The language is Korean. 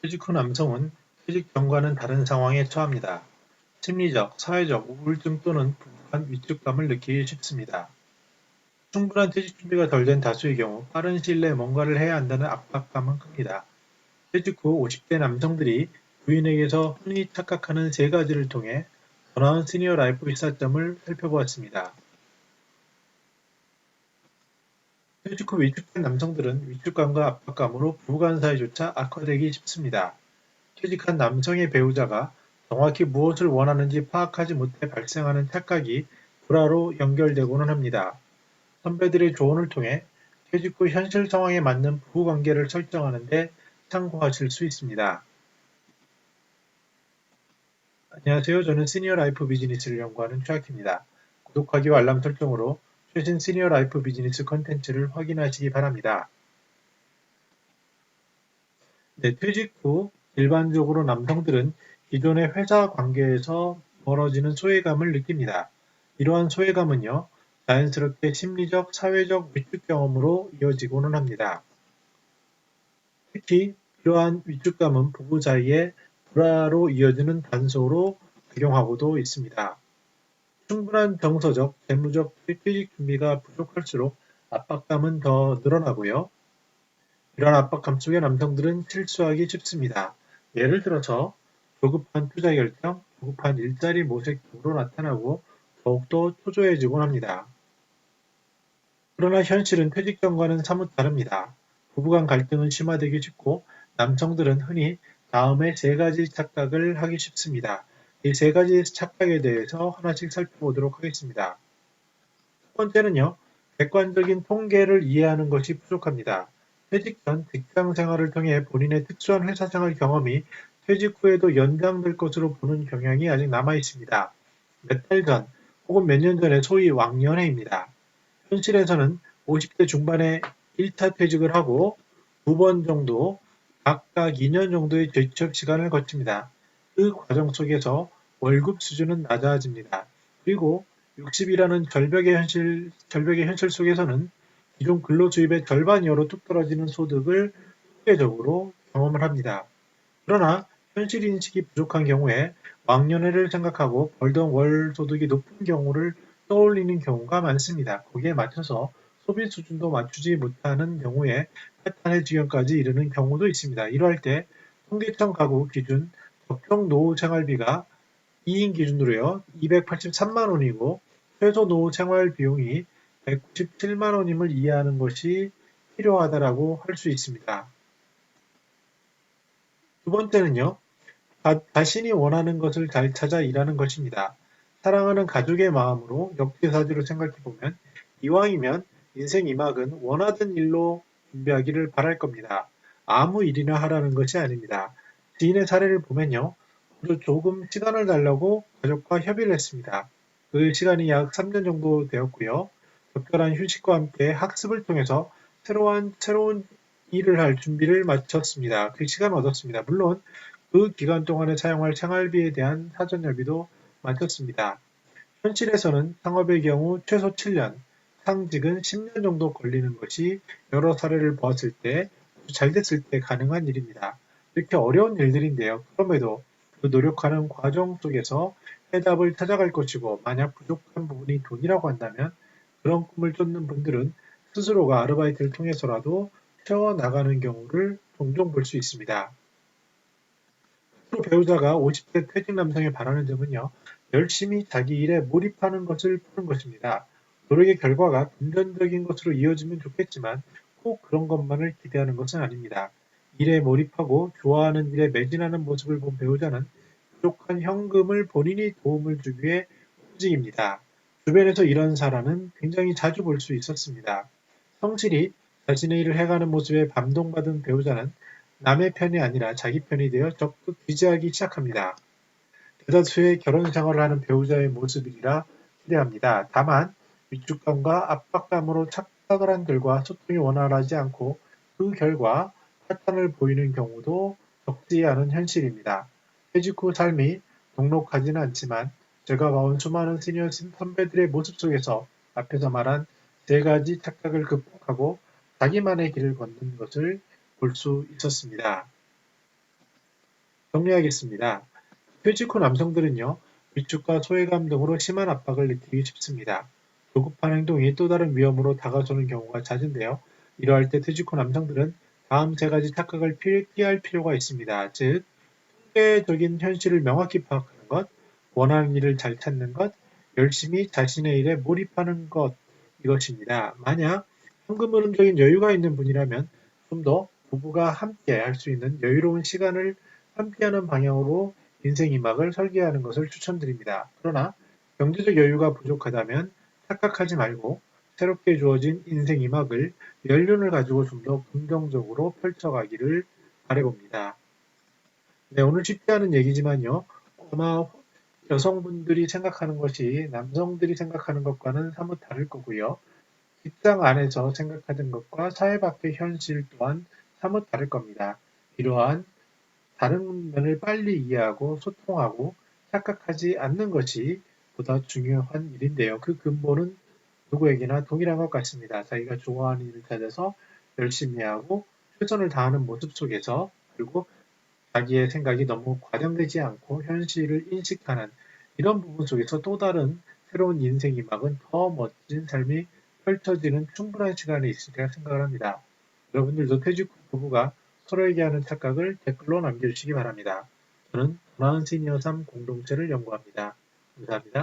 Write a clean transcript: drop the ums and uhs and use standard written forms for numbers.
퇴직 후 남성은 퇴직 전과는 다른 상황에 처합니다. 심리적, 사회적 우울증 또는 부족한 위축감을 느끼기 쉽습니다. 충분한 퇴직 준비가 덜 된 다수의 경우 빠른 시일 내에 뭔가를 해야 한다는 압박감은 큽니다. 퇴직 후 50대 남성들이 부인에게서 흔히 착각하는 세 가지를 통해 더 나은 시니어 라이프 시사점을 살펴보았습니다. 퇴직 후 위축된 남성들은 위축감과 압박감으로 부부간 사이조차 악화되기 쉽습니다. 퇴직한 남성의 배우자가 정확히 무엇을 원하는지 파악하지 못해 발생하는 착각이 불화로 연결되고는 합니다. 선배들의 조언을 통해 퇴직 후 현실 상황에 맞는 부부관계를 설정하는 데 참고하실 수 있습니다. 안녕하세요. 저는 시니어 라이프 비즈니스를 연구하는 최학입니다. 구독하기와 알람 설정으로 최신 시니어 라이프 비즈니스 컨텐츠를 확인하시기 바랍니다. 네, 퇴직 후 일반적으로 남성들은 기존의 회사 관계에서 멀어지는 소외감을 느낍니다. 이러한 소외감은요, 자연스럽게 심리적, 사회적 위축 경험으로 이어지고는 합니다. 특히 이러한 위축감은 부부 사이에 불화로 이어지는 단서로 작용하고도 있습니다. 충분한 정서적, 재무적 퇴직 준비가 부족할수록 압박감은 더 늘어나고요. 이런 압박감 속에 남성들은 실수하기 쉽습니다. 예를 들어서 조급한 투자 결정, 조급한 일자리 모색 등으로 나타나고 더욱더 초조해지곤 합니다. 그러나 현실은 퇴직 전과는 사뭇 다릅니다. 부부간 갈등은 심화되기 쉽고 남성들은 흔히 다음에 세 가지 착각을 하기 쉽습니다. 이 세 가지 착각에 대해서 하나씩 살펴보도록 하겠습니다. 첫 번째는요, 객관적인 통계를 이해하는 것이 부족합니다. 퇴직 전 직장 생활을 통해 본인의 특수한 회사 생활 경험이 퇴직 후에도 연장될 것으로 보는 경향이 아직 남아 있습니다. 몇 달 전 혹은 몇 년 전의 소위 왕년회입니다. 현실에서는 50대 중반에 1차 퇴직을 하고 두 번 정도 각각 2년 정도의 재취업 시간을 거칩니다. 그 과정 속에서 월급 수준은 낮아집니다. 그리고 60이라는 절벽의 현실 속에서는 기존 근로수입의 절반 이하로 뚝 떨어지는 소득을 통계적으로 경험을 합니다. 그러나 현실 인식이 부족한 경우에 왕년회를 생각하고 벌던 월 소득이 높은 경우를 떠올리는 경우가 많습니다. 거기에 맞춰서 소비 수준도 맞추지 못하는 경우에 파탄의 지경까지 이르는 경우도 있습니다. 이러할 때 통계청 가구 기준 적정 노후 생활비가 2인 기준으로요 283만 원이고 최소 노후 생활 비용이 197만 원임을 이해하는 것이 필요하다라고 할 수 있습니다. 두 번째는요. 자신이 원하는 것을 잘 찾아 일하는 것입니다. 사랑하는 가족의 마음으로 역지사지로 생각해보면 이왕이면 인생 이막은 원하던 일로 준비하기를 바랄 겁니다. 아무 일이나 하라는 것이 아닙니다. 지인의 사례를 보면요. 그저 조금 시간을 달라고 가족과 협의를 했습니다. 그 시간이 약 3년 정도 되었고요. 적절한 휴식과 함께 학습을 통해서 새로운 일을 할 준비를 마쳤습니다. 그 시간을 얻었습니다. 물론 그 기간 동안에 사용할 생활비에 대한 사전 여비도 마쳤습니다. 현실에서는 상업의 경우 최소 7년, 상직은 10년 정도 걸리는 것이 여러 사례를 보았을 때 잘 됐을 때 가능한 일입니다. 이렇게 어려운 일들인데요. 그럼에도 그 노력하는 과정 속에서 해답을 찾아갈 것이고 만약 부족한 부분이 돈이라고 한다면 그런 꿈을 쫓는 분들은 스스로가 아르바이트를 통해서라도 채워나가는 경우를 종종 볼 수 있습니다. 또 배우자가 50대 퇴직 남성에 바라는 점은요. 열심히 자기 일에 몰입하는 것을 푸는 것입니다. 노력의 결과가 금전적인 것으로 이어지면 좋겠지만 꼭 그런 것만을 기대하는 것은 아닙니다. 일에 몰입하고 좋아하는 일에 매진하는 모습을 본 배우자는 부족한 현금을 본인이 도움을 주기 위해 움직입니다. 주변에서 이런 사람은 굉장히 자주 볼 수 있었습니다. 성실히 자신의 일을 해가는 모습에 감동받은 배우자는 남의 편이 아니라 자기 편이 되어 적극 지지하기 시작합니다. 대다수의 결혼 생활을 하는 배우자의 모습이라 기대합니다. 다만 위축감과 압박감으로 착각을 한 결과 소통이 원활하지 않고 그 결과 파탄을 보이는 경우도 적지 않은 현실입니다. 퇴직 후 삶이 녹록하지는 않지만 제가 봐온 수많은 시니어 선배들의 모습 속에서 앞에서 말한 세 가지 착각을 극복하고 자기만의 길을 걷는 것을 볼 수 있었습니다. 정리하겠습니다. 퇴직 후 남성들은요, 위축과 소외감 등으로 심한 압박을 느끼기 쉽습니다. 조급한 행동이 또 다른 위험으로 다가서는 경우가 잦은데요. 이러할 때 퇴직 후 남성들은 다음 세 가지 착각을 피할 필요가 있습니다. 즉, 통계적인 현실을 명확히 파악하는 것, 원하는 일을 잘 찾는 것, 열심히 자신의 일에 몰입하는 것, 이것입니다. 만약 현금흐름적인 여유가 있는 분이라면 좀 더 부부가 함께 할 수 있는 여유로운 시간을 함께하는 방향으로 인생 이막을 설계하는 것을 추천드립니다. 그러나 경제적 여유가 부족하다면 착각하지 말고 새롭게 주어진 인생 이막을 연륜을 가지고 좀 더 긍정적으로 펼쳐가기를 바라봅니다. 네, 오늘 쉽지 않은 얘기지만요. 아마 여성분들이 생각하는 것이 남성들이 생각하는 것과는 사뭇 다를 거고요. 직장 안에서 생각하는 것과 사회 밖의 현실 또한 사뭇 다를 겁니다. 이러한 다른 면을 빨리 이해하고 소통하고 착각하지 않는 것이 보다 중요한 일인데요. 그 근본은 누구에게나 동일한 것 같습니다. 자기가 좋아하는 일을 찾아서 열심히 하고 최선을 다하는 모습 속에서 그리고 자기의 생각이 너무 과장되지 않고 현실을 인식하는 이런 부분 속에서 또 다른 새로운 인생 이막은 더 멋진 삶이 펼쳐지는 충분한 시간이 있으리라 생각을 합니다. 여러분들도 퇴직 후 부부가 서로에게 하는 착각을 댓글로 남겨주시기 바랍니다. 저는 더 나은 시니어 삶 공동체를 연구합니다. 감사합니다.